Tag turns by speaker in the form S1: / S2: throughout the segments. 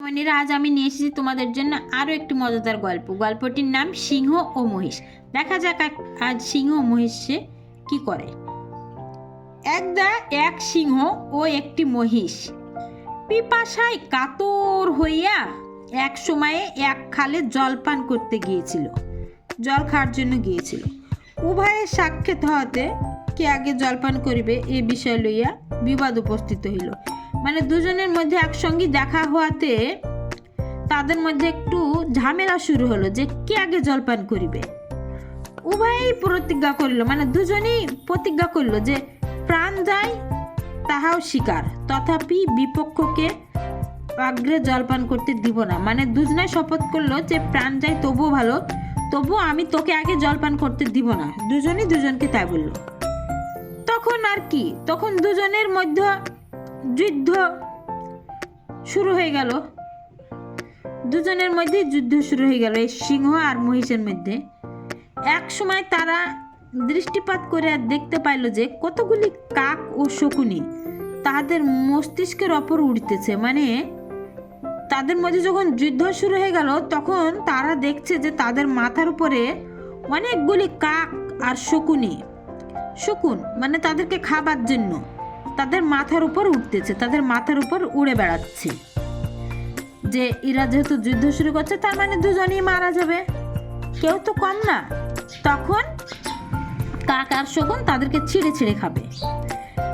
S1: মনিরা, আজ আমি নিয়ে এসেছি তোমাদের জন্য আরও একটি মজাদার গল্প। গল্পটির নাম সিংহ ও মহিষ। দেখা যাক আজ সিংহ ও মহিষে কি করে। এক সিংহ ও একটি মহিষ পিপাসায় কাতর হইয়া এক সময়ে এক খালে জলপান করতে গিয়েছিল, জল খাওয়ার জন্য গিয়েছিল। উভয়ের সাক্ষাৎ হওয়াতে কে আগে জলপান করিবে এ বিষয় লইয়া বিবাদ উপস্থিত হইল। মানে দুজনের মধ্যে একসঙ্গে দেখা হওয়াতে তাদের মধ্যে একটু ঝামেলা শুরু হলো যে কে আগে জলপান করিবে। উভয়েই প্রতিজ্ঞা করিল, মানে দুজনেই প্রতিজ্ঞা করল যে প্রাণ যায় তাহাও স্বীকার, তথাপি বিপক্ষকে আগ্রে জলপান করতে দিব না। মানে দুজনে শপথ করলো যে প্রাণ যায় তবুও ভালো, তবুও আমি তোকে আগে জলপান করতে দিব না। দুজনই দুজনকে তাই বলল। তখন আর কি, তখন দুজনের মধ্যে যুদ্ধ শুরু হয়ে গেল। দুজনের মধ্যে যুদ্ধ শুরু হয়ে গেল এই সিংহ আর মহিষের মধ্যে। এক সময় তারা দৃষ্টিপাত করে দেখতে পাইল যে কতগুলি কাক ও শকুনি তাদের মস্তিষ্কের ওপর উড়তেছে। মানে তাদের মধ্যে যখন যুদ্ধ শুরু হয়ে গেল তখন তারা দেখছে যে তাদের মাথার উপরে অনেকগুলি কাক আর শকুন মানে তাদেরকে খাবার জন্য তাদের মাথার উপর উঠতেছে, তাদের মাথার উপর উড়ে বেড়াচ্ছে। যে এরা যেহেতু যুদ্ধ শুরু করছে তার মানে দুজনেই মারা যাবে, কেউ তো কম না। তখন কাক আর শকুন তাদেরকে ছিঁড়ে ছিঁড়ে খাবে।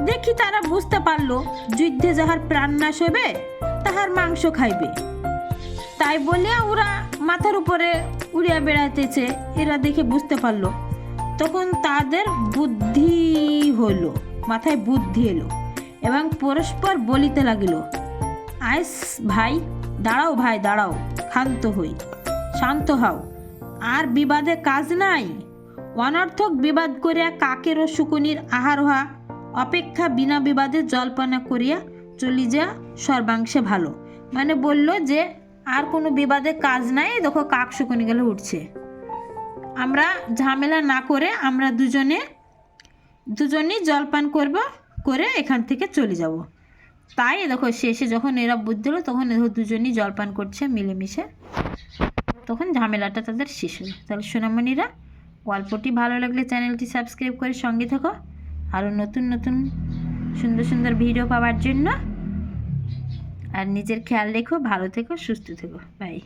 S1: দেখি তারা বুঝতে পারলো যুদ্ধে যাহার প্রাণ নাশ হবে তাহার মাংস খাইবে, তাই বলে ওরা মাথার উপরে উড়িয়া বেড়াইতেছে। এরা দেখে বুঝতে পারলো, তখন তাদের বুদ্ধি হলো, মাথায় বুদ্ধি এলো এবং পরস্পর বলিতে লাগিল, আইস ভাই দাঁড়াও, ভাই দাঁড়াও, শান্ত হও, আর বিবাদে কাজ নাই। অনর্থক বিবাদ করিয়া কাকের ও শকুনির আহার হওয়া অপেক্ষা বিনা বিবাদে জলপানা করিয়া চলি যা সর্বাংশে ভালো। মানে বলল যে আর কোনো বিবাদে কাজ নাই, দেখো কাক শকুনি গেলে উঠছে, আমরা ঝামেলা না করে আমরা দুজনেই জলপান করব, করে এখান থেকে চলে যাব। তাই দেখো শেষে যখন এরা বুদ্ধি হলো তখন দেখো দুজনেই জলপান করছে মিলেমিশে, তখন ঝামেলাটা তাদের শেষ হলো। তাহলে সোনামণিরা, গল্পটি ভালো লাগলে চ্যানেলটি সাবস্ক্রাইব করে সঙ্গে থাকো আরও নতুন নতুন সুন্দর সুন্দর ভিডিও পাওয়ার জন্য। আর নিজের খেয়াল রেখো, ভালো থেকো, সুস্থ থেকো, বাই।